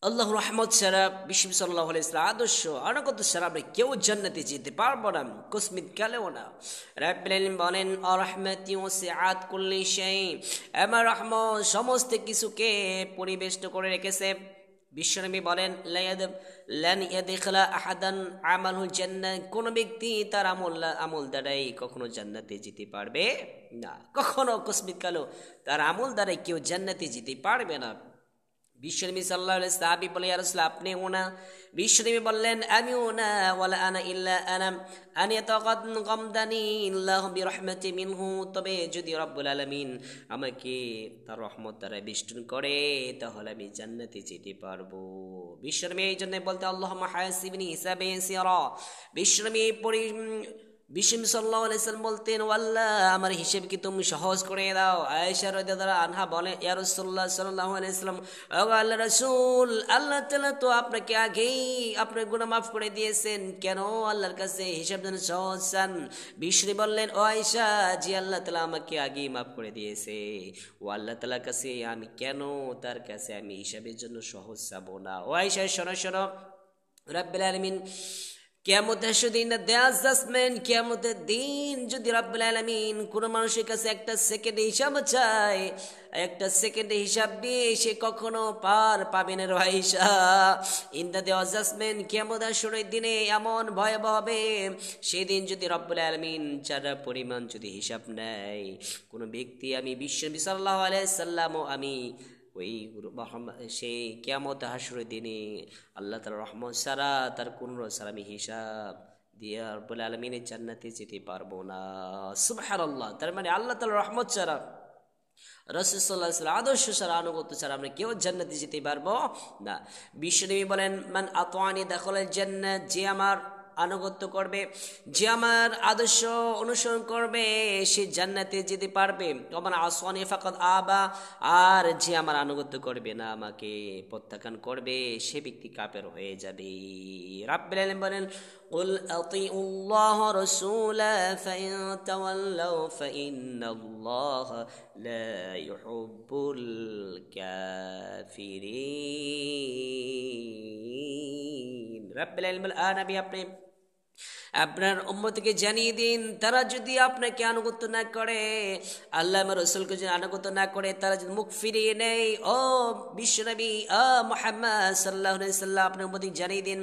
আল্লাহ রহমত ছাড়া বিশ্ব সাল্লাল্লাহু আলাইহি ওয়াসাল্লাম আদর্শ আনুগত্য ছাড়া আমরা কেউ জান্নাতে যেতে পারবো না, কসমিত কালেও না। রাব্বুল আলামিন বলেন আর-রাহমাতি ওয়াসিআত কুল্লি শাই, আমার রহমত সমস্ত কিছুকে পরিবেষ্ট করে রেখেছে। বিশ্বনবী বলেন লান ইয়াদখিলা আহাদান আমালুল জান্নাহ, কোন ব্যক্তি তার আমল দ্বারাই কখনো জান্নাতে যেতে পারবে না, কখনো কসমিত কালেও তার আমল দ্বারাই কেউ জান্নাতে যেতে পারবে না। বিশ্বনবী সাল্লাল্লাহু আলাইহি সাহাবী বলে ইয়া রাসূলুল্লাহ আপনিও না? বিশ্বনবী বললেন আমিও না, ওয়ালা আনা ইল্লা আনা আন ইয়াতাগামদানি আল্লাহু বিরহমাতি মিনহু, তবে যদি রব্বুল আলামিন আমাকে তার রহমত দ্বারা বেষ্টন করে তাহলে আমি জান্নাতে যেতে পারবো। বিশ্বনবী এই জন্য বলতে আল্লাহুম্মা হাসিবনি হিসাবে ইয়াসিরা। বিশ্বনবী বিশ্বনবী সাল্লাল্লাহু আলাইহি সাল্লাম বলতেন আল্লাহ আমার হিসাব কি তুমি সহজ করে দাও। আয়েশা রাদিয়াল্লাহু আনহা বলেন ইয়া রাসূলুল্লাহ সাল্লাল্লাহু আলাইহি সাল্লাম, ও আল্লাহর রাসূল, আল্লাহ তাআলা তো আপনাকে আগেই আপনার গুনাহ মাফ করে দিয়েছেন, কেন আল্লাহর কাছে হিসাব যেন সহজ চান? বিশ্বনবী বললেন ও আয়েশা, জি আল্লাহ তাআলা আমাকে আগেই মাফ করে দিয়েছে, ও আল্লাহ তাআলার কাছে আমি কেন তার কাছে আমি হিসাবের জন্য সহজ চাবো না? ও আয়েশা শোনো শোনো, রাব্বুল আলামিন কিয়ামতের দিন দেয়ার জাজমেন্ট, কিয়ামতের দিন যদি রাব্বুল আলামিন কোন মানুষের কাছে একটা সেকেন্ডে হিসাব চায়, একটা সেকেন্ডে হিসাব দিয়ে সে কখনো পার পাবে না Ayesha. In the day of judgment, কিয়ামতের দিনে এমন ভয়াবহ হবে, সেদিন যদি রাব্বুল আলামিন যারা পরিমাণ যদি হিসাব নেয় কোন ব্যক্তি, আমি বিশ্বনবী সাল্লাল্লাহু আলাইহি সাল্লাম ও আমি ওই সেই কিয়ামত হাসরের দিনে আল্লাহ তাআলার রহমত ছাড়া তার কোন ছাড়া আমি হিসাব দিয়ে রব্বুল আলামিনের জান্নাতে যেতে পারবো না। সুবহানাল্লাহ। তার মানে আল্লাহ তাআলার রহমত ছাড়া, রাসূল সাল্লাল্লাহু আলাইহি ওয়াসাল্লাম আদর্শ ছাড়া, আনুগত্য ছাড়া আমরা কেউ জান্নাতে যেতে পারবো না। বিশ্বনবী বলেন মান আতাআনি দাখালাল জান্নাহ, যে আমার আনুগত্য করবে, যে আমার আদর্শ অনুসরণ করবে সে জান্নাতে যেতে পারবে। ওমান আসানি ফাকাদ আবা, আর যে আমার আনুগত্য করবে না, আমাকে প্রত্যাখ্যান করবে, সে ব্যক্তি কাফের হয়ে যাবে। রাব্বুল আলামিন বলেন কুল আতিউল্লাহ ওয়া রাসূলা ফাইন তাওয়াল্লাউ ফাইন্নাল্লাহা লা ইউহিব্বুল কাফিরিন। রাব্বুল আলামিন নবী আপনি আপনার উম্মতকে জানিয়ে দিন, তারা যদি আপনাকে আনুগত্য না করে, আল্লাহ আমার রাসূলকে যদি আনুগত্য না করে, তারা যদি মুখ ফিরিয়ে নেয়, ও বিশ্বনবী মুহাম্মদ সাল্লাল্লাহু আলাইহি সাল্লাম আপনার উম্মতকে জানিয়ে দিন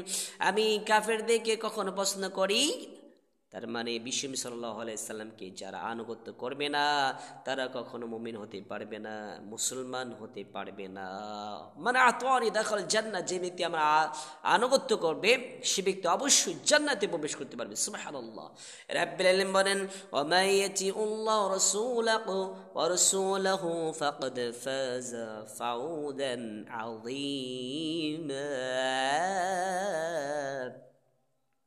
আমি কাফেরদেরকে কখনো পছন্দ করি। তার মানে বিশ্বনবী সাল্লাল্লাহু আলাইহি সাল্লামকে যারা আনুগত্য করবে না তারা কখনো মুমিন হতে পারবে না, মুসলমান হতে পারবে না। মানে আতানি দাখাল জান্নাহ, যে ব্যক্তি আমরা আনুগত্য করবে সে ব্যক্তি অবশ্যই জান্নাতে প্রবেশ করতে পারবে। সুবহানাল্লাহ। রাব্বুল আলামিন বলেন ওয়া মা ইয়াতিউল্লাহু রাসূলাহু ওয়া রাসূলুহু ফাকাদ ফাযা ফাউদান আযীমা।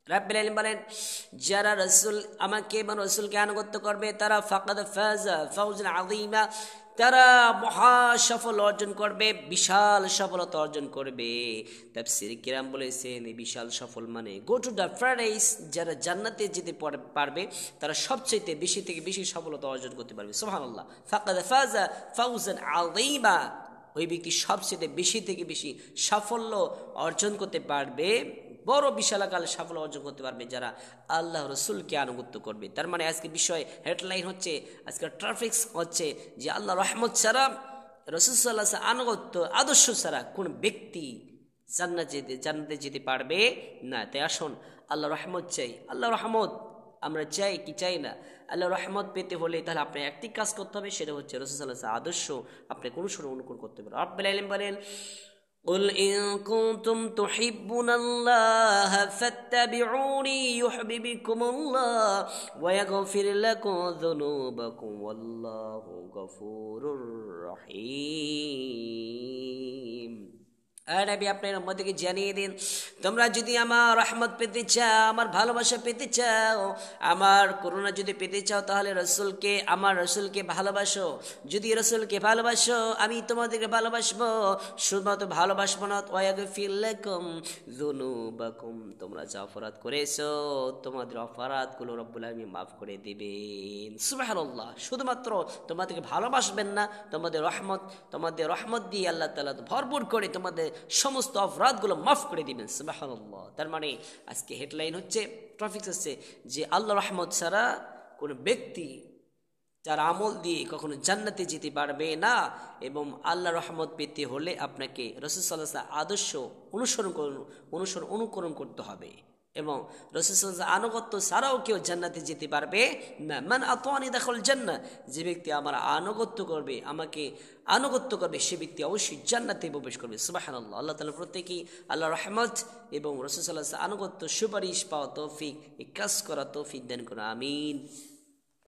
রাব্বুল আলামিন বলেন যারা রাসূল আমাকে এবং রাসূলকে আনুগত্য করবে তারা ফাকাদ ফাযা ফাউজান আযীমা, তারা মহা সফল অর্জন করবে, বিশাল সফলতা অর্জন করবে। তাফসীর কিরাম বলেছেন এই বিশাল সফল মানে গো টু দ্য প্যারাডাইস, যারা জান্নাতে যেতে পারবে তারা সবচেয়ে বেশি থেকে বেশি সফলতা অর্জন করতে পারবে। সুবহানাল্লাহ। ফাকাদ ফাযা ফাউজান আযীমা, ওই ব্যক্তি সবচেয়ে বেশি থেকে বেশি সাফল্য অর্জন করতে পারবে, বড় বিশালাকাল সাফল্য অর্জন করতে পারবে যারা আল্লাহ রসুলকে আনুগত্য করবে। তার মানে আজকে বিষয় হেডলাইন হচ্ছে, আজকে ট্রাফিক্স হচ্ছে যে আল্লাহ রহমত ছাড়া, রসুল সাল্লাল্লাহু আলাইহি আনুগত্য আদর্শ ছাড়া কোন ব্যক্তি জান্নাতে যেতে পারবে না। তাই আসুন আল্লাহ রহমত চাই, আল্লাহ রহমত আমরা চাই কি চাই না? আল্লাহ রহমত পেতে হলে তাহলে আপনি একটি কাজ করতে হবে, সেটা হচ্ছে রাসূল সাল্লাল্লাহু আলাইহি আদর্শ আপনি অনুকরণ করতে পারেন। রাব্বুল আলামিন বলেন قل إن كنتم تحبون الله فاتبعوني يحببكم الله ويغفر لكم ذنوبكم والله غفور رحيم। নবী আপনার উম্মতকে জানিয়ে দিন তোমরা যদি আমার রহমত পেতে চাও, আমার ভালোবাসা পেতে চাও, আমার করুণা যদি পেতে চাও, তাহলে আমার রসুলকে ভালোবাসো। যদি রসুলকে ভালোবাসো আমি তোমাদেরকে ভালোবাসবো। শুধুমাত্র ভালোবাসবো না, ওয়াগফির লাকুম যুনুবাকুম, তোমরা যা অপরাধ করেছো তোমাদের অপরাধগুলো রব্বুল আলামিন মাফ করে দিবেন। সুবহানাল্লাহ। শুধুমাত্র তোমাদেরকে ভালোবাসবেন না, তোমাদের রহমত দিয়ে আল্লাহ তাআলা ভরপুর করে তোমাদের সমস্ত অপরাধগুলো মাফ করে দিবেন। সুবহানাল্লাহ। তার মানে আজকে হেডলাইন হচ্ছে, টপিক হচ্ছে যে আল্লাহ রহমত ছাড়া কোনো ব্যক্তি যার আমল দিয়ে কখনো জান্নাতে যেতে পারবে না। এবং আল্লাহ রহমত পেতে হলে আপনাকে রাসূল সাল্লাল্লাহু আলাইহি ওয়াসাল্লাম আদর্শ অনুকরণ করতে হবে। এবং রাসূল সাল্লাল্লাহু আলাইহি ওয়াসাল্লাম আনুগত্য ছাড়াও কেউ জান্নাতে যেতে পারবে না। মান আতানি দাখাল জান্নাহ, যে ব্যক্তি আমার আমাকে আনুগত্য করবে সে ব্যক্তি অবশ্যই জান্নাতে প্রবেশ করবে। সুবহানাল্লাহ। আল্লাহ তাআলা প্রত্যেকেই আল্লাহ রহমত এবং রাসূল সাল্লাল্লাহু আলাইহি ওয়াসাল্লাম আনুগত্য সুপারিশ পাওয়া তৌফিক, এই কাজ করা তৌফিক দান করুন। আমিন।